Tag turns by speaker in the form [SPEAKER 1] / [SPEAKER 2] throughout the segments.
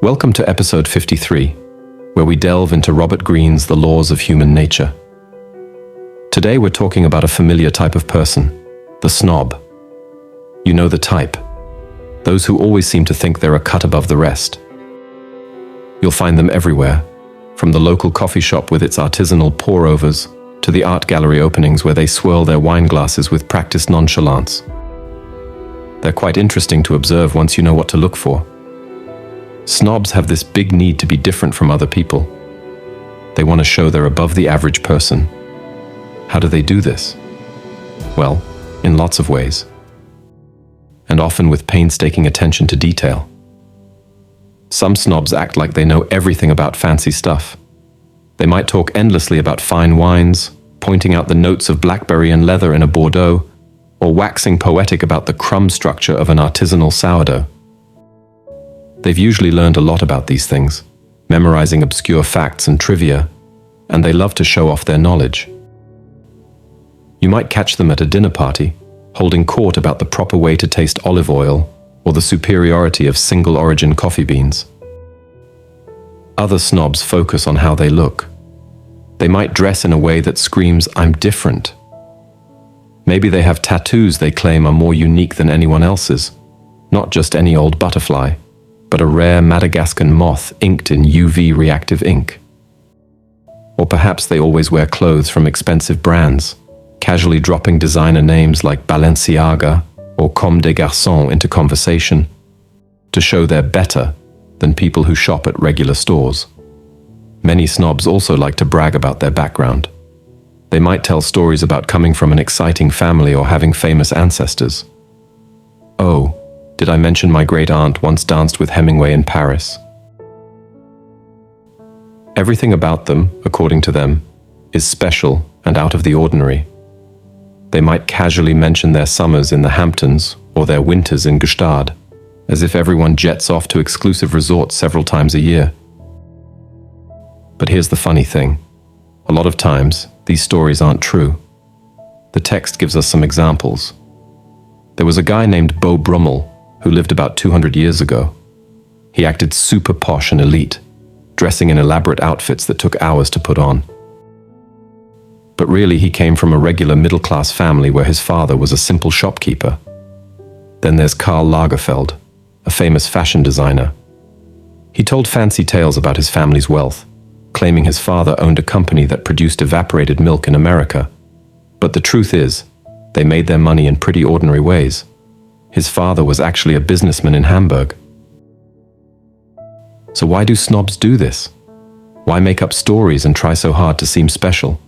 [SPEAKER 1] Welcome to episode 53, where we delve into Robert Greene's The Laws of Human Nature. Today we're talking about a familiar type of person, the snob. You know the type. Those who always seem to think they're a cut above the rest. You'll find them everywhere, from the local coffee shop with its artisanal pour-overs to the art gallery openings where they swirl their wine glasses with practiced nonchalance. They're quite interesting to observe once you know what to look for. Snobs have this big need to be different from other people. They want to show they're above the average person. How do they do this? Well, in lots of ways. And often with painstaking attention to detail. Some snobs act like they know everything about fancy stuff. They might talk endlessly about fine wines, pointing out the notes of blackberry and leather in a Bordeaux, or waxing poetic about the crumb structure of an artisanal sourdough. They've usually learned a lot about these things, memorizing obscure facts and trivia, and they love to show off their knowledge. You might catch them at a dinner party, holding court about the proper way to taste olive oil or the superiority of single-origin coffee beans. Other snobs focus on how they look. They might dress in a way that screams, "I'm different." Maybe they have tattoos they claim are more unique than anyone else's, not just any old butterfly, but a rare Madagascan moth inked in UV-reactive ink. Or perhaps they always wear clothes from expensive brands, casually dropping designer names like Balenciaga or Comme des Garçons into conversation to show they're better than people who shop at regular stores. Many snobs also like to brag about their background. They might tell stories about coming from an exciting family or having famous ancestors. Oh, did I mention my great-aunt once danced with Hemingway in Paris? Everything about them, according to them, is special and out of the ordinary. They might casually mention their summers in the Hamptons or their winters in Gstaad, as if everyone jets off to exclusive resorts several times a year. But here's the funny thing. A lot of times, these stories aren't true. The text gives us some examples. There was a guy named Beau Brummel who lived about 200 years ago. He acted super posh and elite, dressing in elaborate outfits that took hours to put on. But really, he came from a regular middle-class family where his father was a simple shopkeeper. Then there's Karl Lagerfeld, a famous fashion designer. He told fancy tales about his family's wealth, claiming his father owned a company that produced evaporated milk in America. But the truth is, they made their money in pretty ordinary ways. His father was actually a businessman in Hamburg. So why do snobs do this? Why make up stories and try so hard to seem special?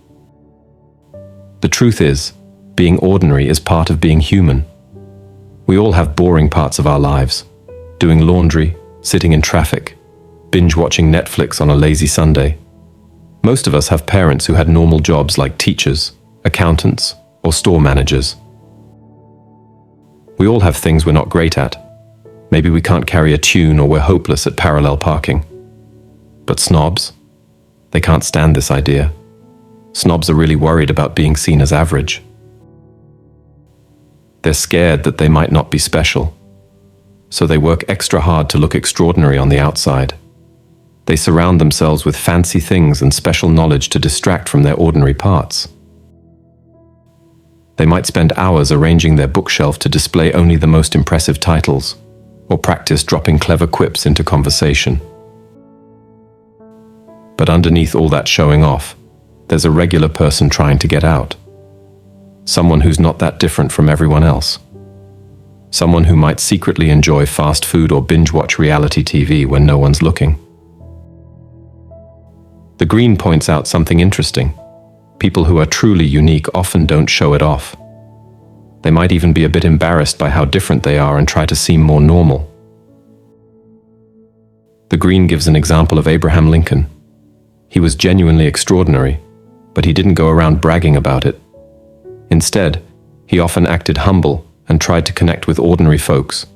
[SPEAKER 1] The truth is, being ordinary is part of being human. We all have boring parts of our lives. Doing laundry, sitting in traffic, binge-watching Netflix on a lazy Sunday. Most of us have parents who had normal jobs like teachers, accountants, or store managers. We all have things we're not great at. Maybe we can't carry a tune or we're hopeless at parallel parking. But snobs? They can't stand this idea. Snobs are really worried about being seen as average. They're scared that they might not be special. So they work extra hard to look extraordinary on the outside. They surround themselves with fancy things and special knowledge to distract from their ordinary parts. They might spend hours arranging their bookshelf to display only the most impressive titles, or practice dropping clever quips into conversation. But underneath all that showing off, there's a regular person trying to get out. Someone who's not that different from everyone else. Someone who might secretly enjoy fast food or binge-watch reality TV when no one's looking. The Greene points out something interesting. People who are truly unique often don't show it off. They might even be a bit embarrassed by how different they are and try to seem more normal. The Greene gives an example of Abraham Lincoln. He was genuinely extraordinary, but he didn't go around bragging about it. Instead, he often acted humble and tried to connect with ordinary folks,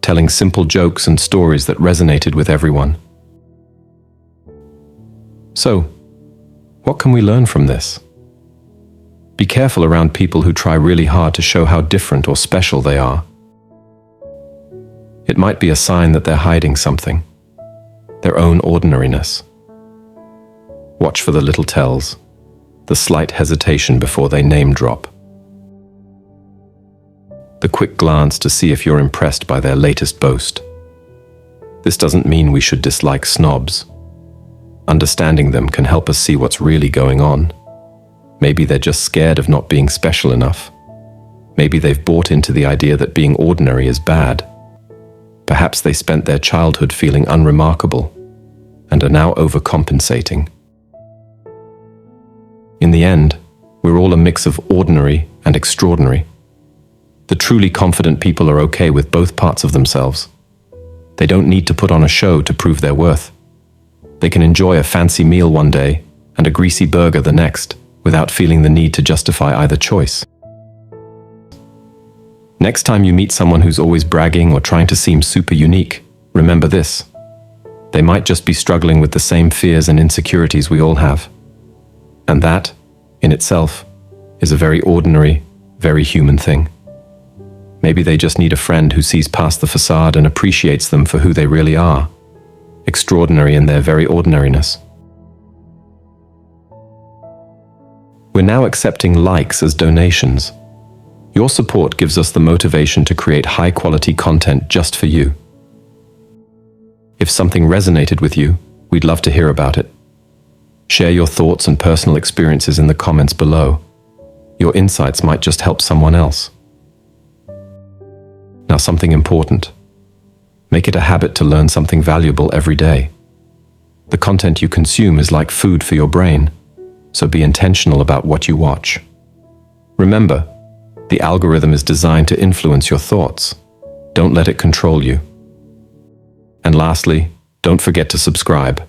[SPEAKER 1] telling simple jokes and stories that resonated with everyone. So, what can we learn from this? Be careful around people who try really hard to show how different or special they are. It might be a sign that they're hiding something. their own ordinariness. Watch for the little tells, the slight hesitation before they name drop, the quick glance to see if you're impressed by their latest boast. This doesn't mean we should dislike snobs. Understanding them can help us see what's really going on. Maybe they're just scared of not being special enough. Maybe they've bought into the idea that being ordinary is bad. Perhaps they spent their childhood feeling unremarkable and are now overcompensating. In the end, we're all a mix of ordinary and extraordinary. The truly confident people are okay with both parts of themselves. They don't need to put on a show to prove their worth. They can enjoy a fancy meal one day and a greasy burger the next without feeling the need to justify either choice. Next time you meet someone who's always bragging or trying to seem super unique, remember this. They might just be struggling with the same fears and insecurities we all have. And that, in itself, is a very ordinary, very human thing. Maybe they just need a friend who sees past the facade and appreciates them for who they really are, extraordinary in their very ordinariness. We're now accepting likes as donations. Your support gives us the motivation to create high-quality content just for you. If something resonated with you, we'd love to hear about it. Share your thoughts and personal experiences in the comments below. Your insights might just help someone else. Now, something important. Make it a habit to learn something valuable every day. The content you consume is like food for your brain, so be intentional about what you watch. Remember, the algorithm is designed to influence your thoughts. Don't let it control you. And lastly, don't forget to subscribe.